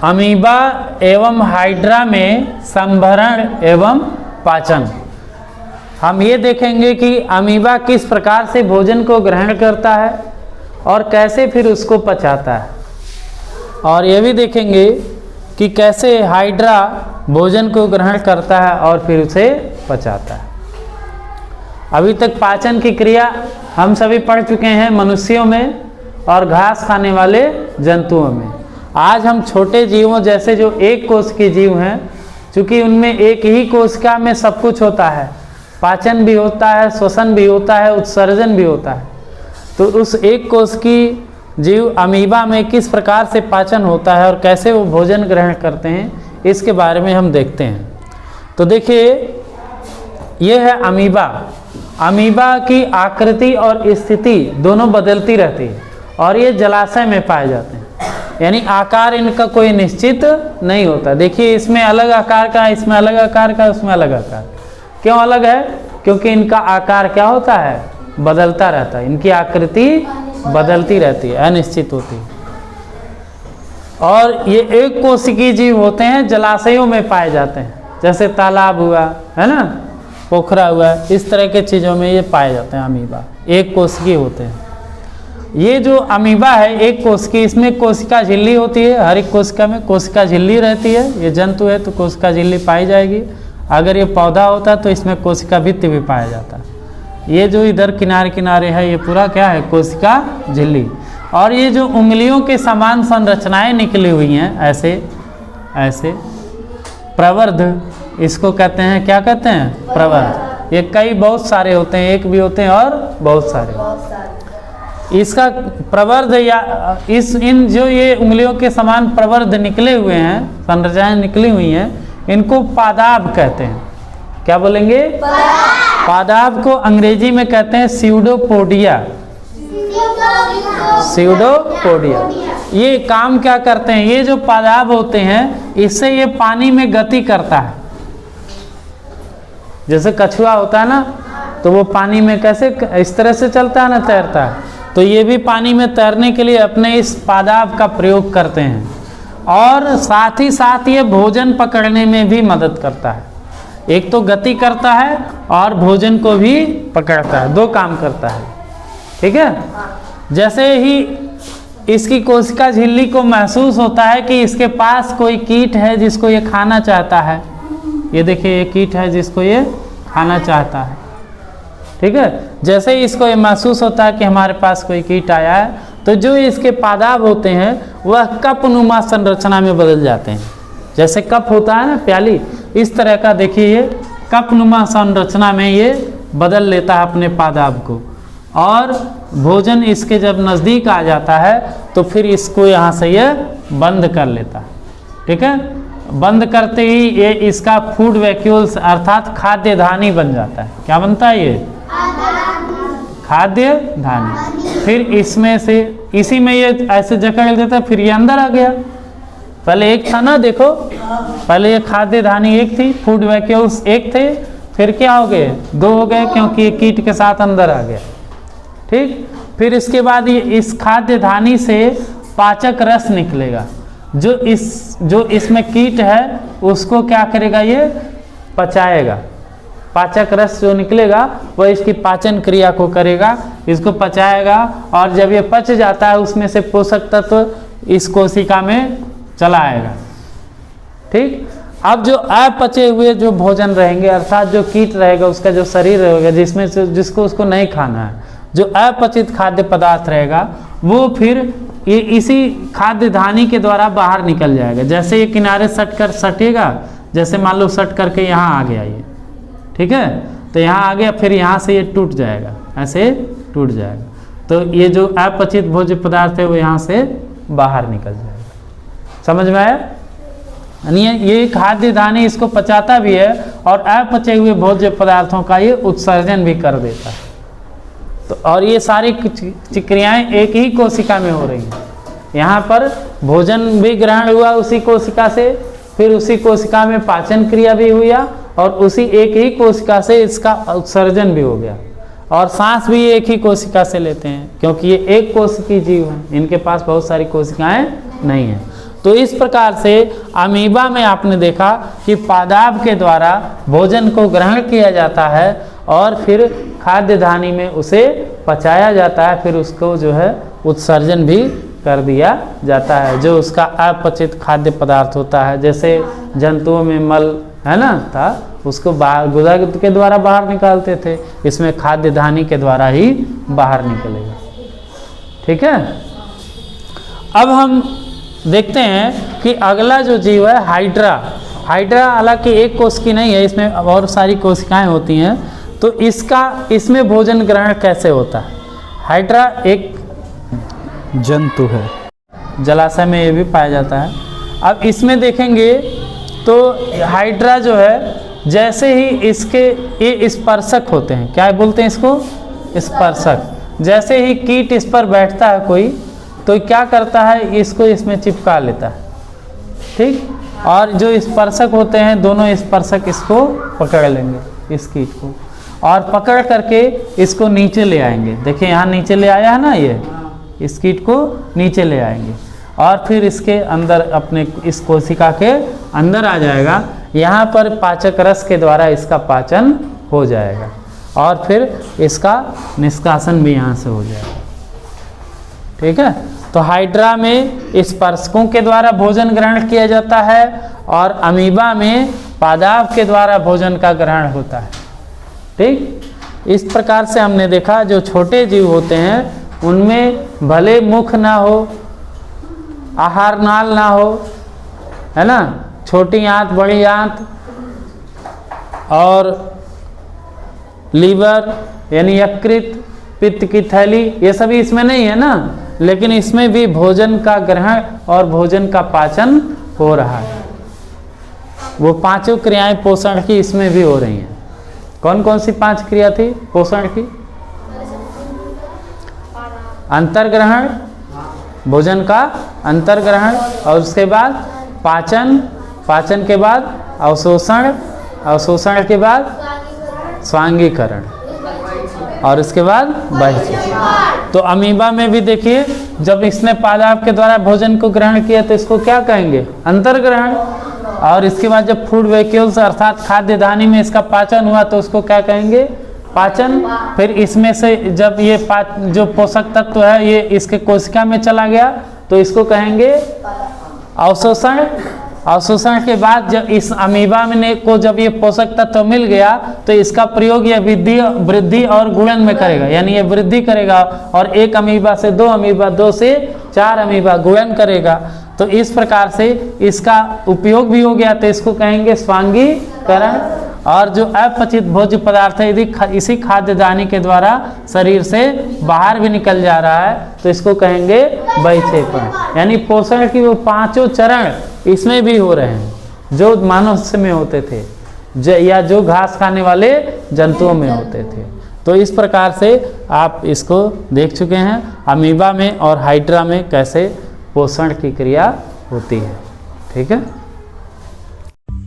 Amoeba एवं hydra में संभरण एवं पाचन। हम ये देखेंगे कि अमीबा किस प्रकार से भोजन को ग्रहण करता है और कैसे फिर उसको पचाता है, और ये भी देखेंगे कि कैसे हाइड्रा भोजन को ग्रहण करता है और फिर उसे पचाता है। अभी तक पाचन की क्रिया हम सभी पढ़ चुके हैं मनुष्यों में और घास खाने वाले जंतुओं में। आज हम छोटे जीवों जैसे जो एक कोश के जीव हैं, चूँकि उनमें एक ही कोशिका में सब कुछ होता है, पाचन भी होता है, श्वसन भी होता है, उत्सर्जन भी होता है, तो उस एक कोश की जीव अमीबा में किस प्रकार से पाचन होता है और कैसे वो भोजन ग्रहण करते हैं, इसके बारे में हम देखते हैं। तो देखिए, ये है अमीबा। अमीबा की आकृति और स्थिति दोनों बदलती रहती है और ये जलाशय में पाए जाते हैं, यानी आकार इनका कोई निश्चित नहीं होता। देखिए, इसमें अलग आकार का, इसमें अलग आकार का, उसमें अलग आकार। क्यों अलग है? क्योंकि इनका आकार क्या होता है? बदलता रहता है, इनकी आकृति बदलती रहती है, अनिश्चित होती है। और ये एक कोशिकीय जीव होते हैं, जलाशयों में पाए जाते हैं, जैसे तालाब हुआ है ना, पोखरा हुआ, इस तरह के चीज़ों में ये पाए जाते हैं अमीबा। एक कोशिकीय होते हैं। ये जो अमीबा है एक कोशिकीय, इसमें कोशिका झिल्ली होती है, हर एक कोशिका में कोशिका झिल्ली रहती है। ये जंतु है तो कोशिका झिल्ली पाई जाएगी। अगर ये पौधा होता तो इसमें कोशिका भित्ति भी पाया जाता। ये जो इधर किनारे किनारे है ये पूरा क्या है? कोशिका झिल्ली। और ये जो उंगलियों के समान संरचनाएं निकली हुई हैं, ऐसे ऐसे प्रवर्ध, इसको कहते हैं, क्या कहते हैं? प्रवर्ध। ये कई बहुत सारे होते हैं, एक भी होते हैं और बहुत सारे। इसका प्रवर्ध या इन जो ये उंगलियों के समान प्रवर्ध निकले हुए हैं, संरचनाएं निकली हुई हैं, इनको पादाब कहते हैं। क्या बोलेंगे? पादाब को अंग्रेजी में कहते हैं स्यूडोपोडिया। स्यूडोपोडिया। ये काम क्या करते हैं? ये जो पादाब होते हैं, इससे ये पानी में गति करता है। जैसे कछुआ होता है ना, तो वो पानी में कैसे इस तरह से चलता है ना, तैरता है, तो ये भी पानी में तैरने के लिए अपने इस पादाब का प्रयोग करते हैं। और साथ ही साथ ये भोजन पकड़ने में भी मदद करता है। एक तो गति करता है और भोजन को भी पकड़ता है, दो काम करता है। ठीक है? जैसे ही इसकी कोशिका झिल्ली को महसूस होता है कि इसके पास कोई कीट है जिसको ये खाना चाहता है, ये देखिए, ये कीट है जिसको ये खाना चाहता है। ठीक है? जैसे ही इसको ये महसूस होता है कि हमारे पास कोई कीट आया है, तो जो इसके पादाब होते हैं वह कपनुमा संरचना में बदल जाते हैं। जैसे कप होता है ना, प्याली, इस तरह का देखिए ये कपनुमा संरचना में ये बदल लेता है अपने पादाब को। और भोजन इसके जब नज़दीक आ जाता है तो फिर इसको यहाँ से ये बंद कर लेता है। ठीक है? बंद करते ही ये इसका फूड वैक्यूल्स अर्थात खाद्य धानी बन जाता है। क्या बनता है? ये खाद्य धानी। फिर इसमें से इसी में ये ऐसे जकड़ देता है, फिर ये अंदर आ गया। पहले एक था ना, देखो, पहले ये खाद्य धानी एक थी, फूड वैक्यूल्स एक थे, फिर क्या हो गए? दो हो गए, क्योंकि ये कीट के साथ अंदर आ गया। ठीक? फिर इसके बाद ये इस खाद्य धानी से पाचक रस निकलेगा, जो इसमें कीट है उसको क्या करेगा? ये पचाएगा। पाचक रस जो निकलेगा वह इसकी पाचन क्रिया को करेगा, इसको पचाएगा, और जब ये पच जाता है उसमें से पोषक तत्व इस कोशिका में चला आएगा। ठीक? अब जो अपचे हुए जो भोजन रहेंगे, अर्थात जो कीट रहेगा, उसका जो शरीर रहेगा जिसमें से जिसको उसको नहीं खाना है, जो अपचित खाद्य पदार्थ रहेगा, वो फिर ये इसी खाद्य धानी के द्वारा बाहर निकल जाएगा। जैसे ये किनारे सटेगा, जैसे मान लो सट करके यहाँ आ गया ये, ठीक है, तो यहाँ आ गया, फिर यहाँ से ये टूट जाएगा, ऐसे टूट जाएगा, तो ये जो अपचित भोज्य पदार्थ है वो यहाँ से बाहर निकल जाएगा। समझ में आया? ये खाद्य धानी इसको पचाता भी है और अपचे हुए भोज्य पदार्थों का ये उत्सर्जन भी कर देता है। तो और ये सारी क्रियाएं एक ही कोशिका में हो रही हैं। यहाँ पर भोजन भी ग्रहण हुआ उसी कोशिका से, फिर उसी कोशिका में पाचन क्रिया भी हुआ, और उसी एक ही कोशिका से इसका उत्सर्जन भी हो गया। और सांस भी एक ही कोशिका से लेते हैं, क्योंकि ये एक कोशिकीय जीव हैं, इनके पास बहुत सारी कोशिकाएं नहीं हैं। तो इस प्रकार से अमीबा में आपने देखा कि पादाप के द्वारा भोजन को ग्रहण किया जाता है और फिर खाद्य धानी में उसे पचाया जाता है, फिर उसको जो है उत्सर्जन भी कर दिया जाता है, जो उसका अपचित खाद्य पदार्थ होता है। जैसे जंतुओं में मल है ना था, उसको बाहर गुदा के द्वारा बाहर निकालते थे, इसमें खाद्य धानी के द्वारा ही बाहर निकलेगा। ठीक है, अब हम देखते हैं कि अगला जो जीव है हाइड्रा। हाइड्रा हालांकि एक कोशिका नहीं है, इसमें और सारी कोशिकाएं होती हैं। तो इसमें भोजन ग्रहण कैसे होता है? हाइड्रा एक जंतु है, जलाशय में ये भी पाया जाता है। अब इसमें देखेंगे तो हाइड्रा जो है, जैसे ही इसके ये स्पर्शक होते हैं, क्या बोलते हैं इसको? स्पर्शक। जैसे ही कीट इस पर बैठता है कोई, तो क्या करता है, इसको इसमें चिपका लेता है। ठीक, और जो स्पर्शक होते हैं दोनों स्पर्शक इसको पकड़ लेंगे, इस कीट को, और पकड़ करके इसको नीचे ले आएंगे। देखिए यहाँ नीचे ले आया है ना, ये इस कीट को नीचे ले आएंगे और फिर इसके अंदर अपने इस कोशिका के अंदर आ जाएगा। यहाँ पर पाचक रस के द्वारा इसका पाचन हो जाएगा और फिर इसका निष्कासन भी यहाँ से हो जाएगा। ठीक है, तो हाइड्रा में स्पर्शकों के द्वारा भोजन ग्रहण किया जाता है और अमीबा में पादाप के द्वारा भोजन का ग्रहण होता है। ठीक, इस प्रकार से हमने देखा जो छोटे जीव होते हैं उनमें भले मुख ना हो, आहार नाल ना हो, है ना, छोटी आंत बड़ी आंत और लीवर यानी यकृत, पित्त की थैली, ये सभी इसमें नहीं है ना, लेकिन इसमें भी भोजन का ग्रहण और भोजन का पाचन हो रहा है। वो पांचों क्रियाएं पोषण की इसमें भी हो रही हैं। कौन कौन सी 5 क्रिया थी पोषण की? अंतर्ग्रहण, भोजन का अंतर्ग्रहण, और उसके बाद पाचन, पाचन के बाद अवशोषण, अवशोषण के बाद स्वांगीकरण, और इसके बाद बहिष्कार। तो अमीबा में भी देखिए, जब इसने पादाप के द्वारा भोजन को ग्रहण किया तो इसको क्या कहेंगे? अंतर्ग्रहण। और इसके बाद जब फूड वैक्यूल्स अर्थात खाद्य धानी में इसका पाचन हुआ तो उसको क्या कहेंगे? पाचन। फिर इसमें से जब ये जो पोषक तत्व है ये इसके कोशिका में चला गया तो इसको कहेंगे अवशोषण। अवशोषण के बाद जब इस अमीबा में को जब ये पोषक तत्व मिल गया तो इसका प्रयोग ये वृद्धि और गुणन में करेगा, यानी ये वृद्धि करेगा और 1 अमीबा से 2 अमीबा, 2 से 4 अमीबा गुणन करेगा। तो इस प्रकार से इसका उपयोग भी हो गया तो इसको कहेंगे स्वांगीकरण। और जो अपचित भोज्य पदार्थ है यदि इसी खाद्य दानी के द्वारा शरीर से बाहर भी निकल जा रहा है तो इसको कहेंगे बहिक्षेपण। यानी पोषण की वो 5 चरण इसमें भी हो रहे हैं जो मनुष्य में होते थे या जो घास खाने वाले जंतुओं में होते थे। तो इस प्रकार से आप इसको देख चुके हैं अमीबा में और हाइड्रा में कैसे पोषण की क्रिया होती है। ठीक है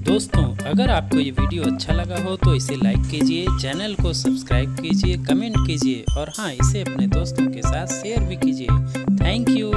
दोस्तों, अगर आपको ये वीडियो अच्छा लगा हो तो इसे लाइक कीजिए, चैनल को सब्सक्राइब कीजिए, कमेंट कीजिए और हाँ, इसे अपने दोस्तों के साथ शेयर भी कीजिए। Thank you.